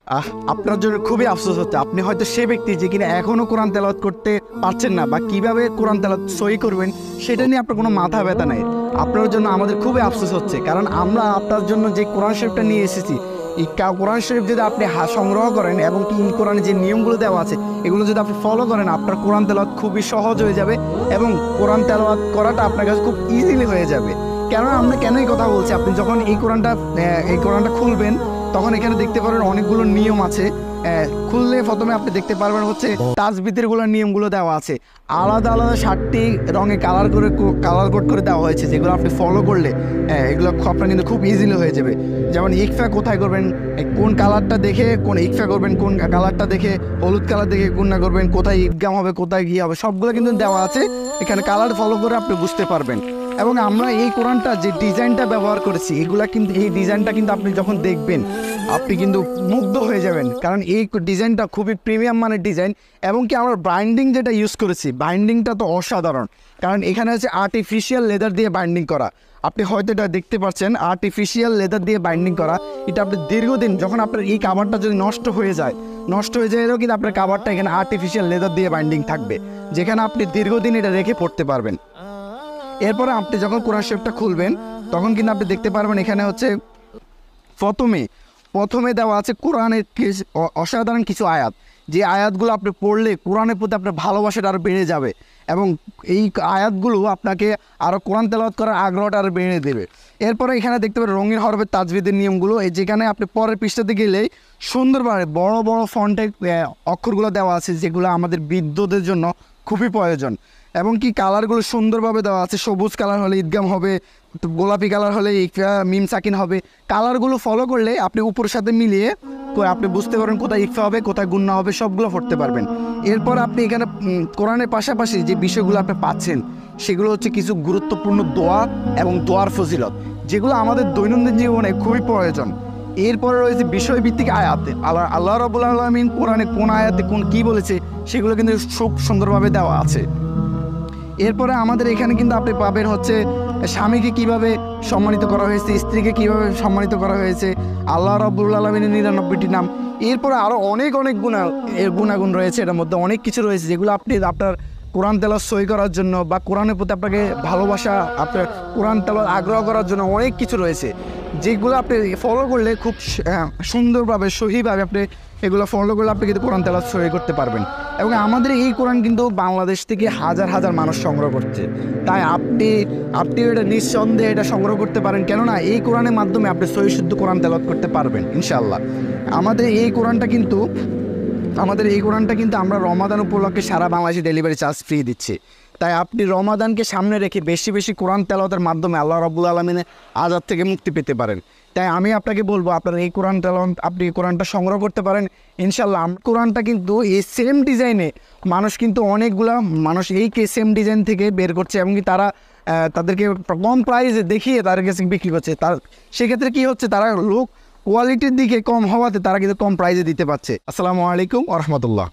আপনার জন্য খুবই আফসোস হচ্ছে, আপনি হয়তো সে ব্যক্তি যে কিনা এখনো কোরআন তেলাওয়াত করতে পারছেন না, বা কিভাবে কোরআন তেলাওয়াত সহি করবেন সেটা নিয়ে আপনার কোনো মাথা ব্যথা নেই। আপনার জন্য আমাদের খুবই আফসোস হচ্ছে, কারণ আমরা আপনার জন্য যে কোরআন শরীফটা নিয়ে এসেছি, এই কোরআন শরীফ যদি আপনি সংগ্রহ করেন এবং কি কোরআনের যে নিয়মগুলো দেওয়া আছে এগুলো যদি আপনি ফলো করেন, আপনার কোরআন তেলাওয়াত খুবই সহজ হয়ে যাবে এবং কোরআন তেলাওয়াত করাটা আপনার কাছে খুব ইজিলি হয়ে যাবে। কেন আমরা কেন এই কথা বলছি, আপনি যখন এই কোরআনটা খুলবেন তখন এখানে দেখতে পারবেন অনেকগুলো নিয়ম আছে। খুললে প্রথমে আপনি দেখতে পারবেন হচ্ছে তাজবিদের নিয়মগুলো দেওয়া আছে, আলাদা আলাদা 7টি রঙে কালার কোড করে দেওয়া হয়েছে, যেগুলো আপনি ফলো করলে এগুলো আপনার কিন্তু খুব ইজিলি হয়ে যাবে। যেমন ইকফা কোথায় করবেন, কোন কালারটা দেখে কোন ইকফা করবেন, কোন কালারটা দেখে হলুদ কালার দেখে গুণনা করবেন, কোথায় ঈদগাম হবে কোথায় গিয়ে হবে, সবগুলো কিন্তু দেওয়া আছে এখানে। কালার ফলো করে আপনি বুঝতে পারবেন। এবং আমরা এই কোরআনটা যে ডিজাইনটা ব্যবহার করেছি, এগুলা কিন্তু এই ডিজাইনটা কিন্তু আপনি যখন দেখবেন আপনি কিন্তু মুগ্ধ হয়ে যাবেন, কারণ এই ডিজাইনটা খুবই প্রিমিয়াম মানের ডিজাইন। এবং কি আমরা বাইন্ডিং যেটা ইউজ করেছি, বাইন্ডিংটা তো অসাধারণ, কারণ এখানে হচ্ছে আর্টিফিশিয়াল লেদার দিয়ে বাইন্ডিং করা। আপনি হয়তো এটা দেখতে পাচ্ছেন, আর্টিফিশিয়াল লেদার দিয়ে বাইন্ডিং করা। এটা আপনি দীর্ঘদিন, যখন আপনার এই কাভারটা যদি নষ্ট হয়ে যায় এলেও কিন্তু আপনার কাভারটা এখানে আর্টিফিশিয়াল লেদার দিয়ে বাইন্ডিং থাকবে, যেখানে আপনি দীর্ঘদিন এটা রেখে পড়তে পারবেন। এরপরে আপনি যখন কোরআন শরীফটা খুলবেন তখন কিন্তু আপনি দেখতে পারবেন এখানে হচ্ছে প্রথমে দেওয়া আছে কোরআনের অসাধারণ কিছু আয়াত, যে আয়াতগুলো আপনি পড়লে কোরআনের প্রতি আপনার ভালোবাসাটা আরও বেড়ে যাবে এবং এই আয়াতগুলো আপনাকে আরও কোরআন তেলাওয়াত করার আগ্রহটা আরও বেড়ে দেবে। এরপরে এখানে দেখতে পাবেন রঙিন হরফের তাজবিদের নিয়মগুলো, যেখানে আপনি পরের পৃষ্ঠাতে গেলেই সুন্দরভাবে বড় বড় ফন্টে অক্ষরগুলো দেওয়া আছে, যেগুলো আমাদের বিদ্যুতের জন্য খুবই প্রয়োজন। এবং কি কালারগুলো সুন্দরভাবে দেওয়া আছে, সবুজ কালার হলে ঈদগাম হবে, গোলাপি কালার হলে মিম সাকিন হবে। কালারগুলো ফলো করলে আপনি উপরের সাথে মিলিয়ে আপনি বুঝতে পারবেন কোথায় ইকফা হবে কোথায় গুন্না হবে, সবগুলো পড়তে পারবেন। এরপর আপনি এখানে কোরআনের পাশাপাশি যে বিষয়গুলো আপনি পাচ্ছেন সেগুলো হচ্ছে কিছু গুরুত্বপূর্ণ দোয়া এবং দোয়ার ফজিলত, যেগুলো আমাদের দৈনন্দিন জীবনে খুবই প্রয়োজন। এরপরে রয়েছে বিষয়ভিত্তিক আয়াত, আল্লাহ রাব্বুল আলামিন কোরআনে কোন আয়াতে কী বলেছে সেগুলো কিন্তু খুব সুন্দরভাবে দেওয়া আছে। এরপরে আমাদের এখানে কিন্তু আপনি পাবেন হচ্ছে স্বামীকে কিভাবে সম্মানিত করা হয়েছে, স্ত্রীকে কিভাবে সম্মানিত করা হয়েছে, আল্লাহ রাব্বুল আলামিনের 99টি নাম। এরপরে আরও অনেক গুণাগুণ রয়েছে, এটার মধ্যে অনেক কিছু রয়েছে যেগুলো আপনি আপনার কোরআন তেলাওয়াত সহি করার জন্য বা কোরআনের প্রতি আপনাকে ভালোবাসা, আপনার কোরআন তেলাওয়াত আগ্রহ করার জন্য অনেক কিছু রয়েছে, যেগুলো আপনি ফলো করলে খুব সুন্দরভাবে সহিভাবে আপনি এগুলো ফলো করলে আপনি কিন্তু কোরআন তেলাওয়াত সহি করতে পারবেন। এবং আমাদের এই কোরআন কিন্তু বাংলাদেশ থেকে হাজার হাজার মানুষ সংগ্রহ করছে, তাই আপনি এটা নিঃসন্দেহে এটা সংগ্রহ করতে পারেন, কেননা এই কোরআনের মাধ্যমে আপনি সহি শুদ্ধ কোরআন তেলাওয়াত করতে পারবেন ইনশাআল্লাহ। আমাদের এই কোরআনটা কিন্তু আমরা রমাদান উপলক্ষে সারা বাংলাদেশে ডেলিভারি চার্জ ফ্রি দিচ্ছি। তাই আপনি রমাদানকে সামনে রেখে বেশি বেশি কোরআন তেলাওয়াতের মাধ্যমে আল্লাহ রাব্বুল আলামিনের আযাব থেকে মুক্তি পেতে পারেন। তাই আমি আপনাকে বলবো আপনার এই কোরআন তেলাওয়াত আপনি কোরআনটা সংগ্রহ করতে পারেন ইনশাআল্লাহ। কোরআনটা কিন্তু এই সেম ডিজাইনে অনেকগুলা মানুষ এই সেম ডিজাইন থেকে বের করছে এবং কি তাদেরকে কম প্রাইসে দেখিয়ে তাদের কাছে বিক্রি করছে। সেক্ষেত্রে কী হচ্ছে, তারা কোয়ালিটির দিকে কম হওয়াতে তারা কিন্তু কম প্রাইসে দিতে পারছে। আসসালামু আলাইকুম ওয়া রাহমাতুল্লাহ।